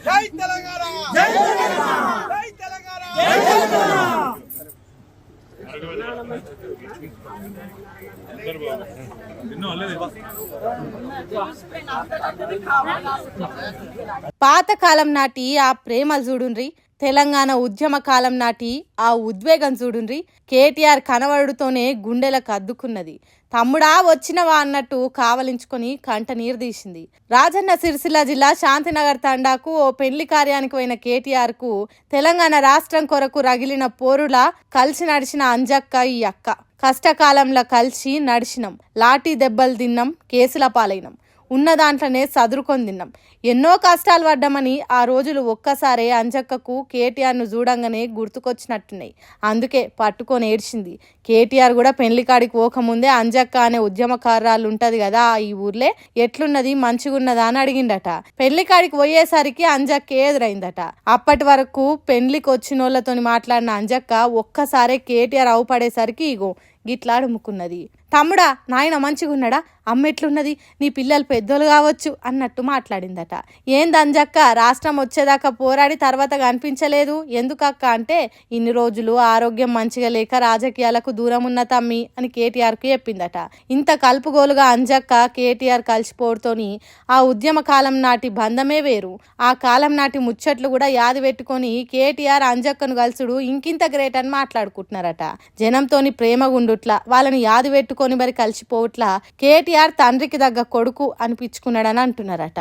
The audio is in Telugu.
జై తెలంగాణ జై తెలంగాణ జై తెలంగాణ జై తెలంగాణ. పాతకాలం నాటి ఆ ప్రేమలు చూడుండ్రి, తెలంగాణ ఉద్యమ కాలం నాటి ఆ ఉద్వేగం చూడుండ్రి. కేటీఆర్ కనవడుతోనే గుండెలకు అద్దుకున్నది. తమ్ముడా వచ్చినవా అన్నట్టు కావలించుకొని కంట నీరు తీసింది. రాజన్న సిరిసిల్ల జిల్లా శాంతినగర్ తండాకు ఓ పెళ్లి కార్యానికి పోయిన కేటీఆర్ కు తెలంగాణ రాష్ట్రం కొరకు రగిలిన పోరులా కలిసి నడిచిన అంజక్క ఈ అక్క. కష్టకాలంలో కలిసి నడిచినాం, లాఠీ దెబ్బలు తిన్నాం, కేసుల పాలైనాం, ఉన్న దాంట్లోనే సదురుకొని తిన్నాం, ఎన్నో కష్టాలు పడ్డామని ఆ రోజులు ఒక్కసారే అంజక్కకు కేటీఆర్ను చూడంగానే గుర్తుకొచ్చినట్టున్నాయి. అందుకే పట్టుకొని ఏడ్చింది. కేటీఆర్ కూడా పెళ్లికాడికి పోకముందే అంజక్క అనే ఉద్యమకారాలు ఉంటది కదా ఈ ఊర్లే, ఎట్లున్నది మంచిగున్నదా అని అడిగిండట. పెళ్లికాడికి పోయేసరికి అంజక్క ఎదురైందట. అప్పటి వరకు పెళ్లికి వచ్చినోళ్లతోని మాట్లాడిన అంజక్క ఒక్కసారే కేటీఆర్ అవుపడేసరికి ఇగో గిట్లాడుముకున్నది. తమ్ముడా నాయన మంచిగున్నాడా, అమ్మ ఎట్లున్నది, నీ పిల్లలు పెద్దోళ్ళు కావచ్చు అన్నట్టు మాట్లాడిందట. ఏంది అంజక్క రాష్ట్రం వచ్చేదాకా పోరాడి తర్వాత కనిపించలేదు ఎందుకక్క అంటే, ఇన్ని రోజులు ఆరోగ్యం మంచిగా లేక రాజకీయాలకు దూరం ఉన్న తమ్మి అని కేటీఆర్కు చెప్పిందట. ఇంత కలుపుగోలుగా అంజక్క కేటీఆర్ కలిసిపోవడంతోని ఆ ఉద్యమ కాలం నాటి బంధమే వేరు. ఆ కాలం నాటి ముచ్చట్లు కూడా యాది పెట్టుకొని కేటీఆర్ అంజక్కను కలుసుడు ఇంకింత గ్రేట్ అని మాట్లాడుకుంటున్నారట. జనంతోని ప్రేమ గుండుట్లా వాళ్ళని యాది పెట్టుకొని మరి కలిసిపోవట్లా కేటీఆర్ తండ్రికి దగ్గ కొడుకు అనిపించుకున్నాడని అంటున్నారట.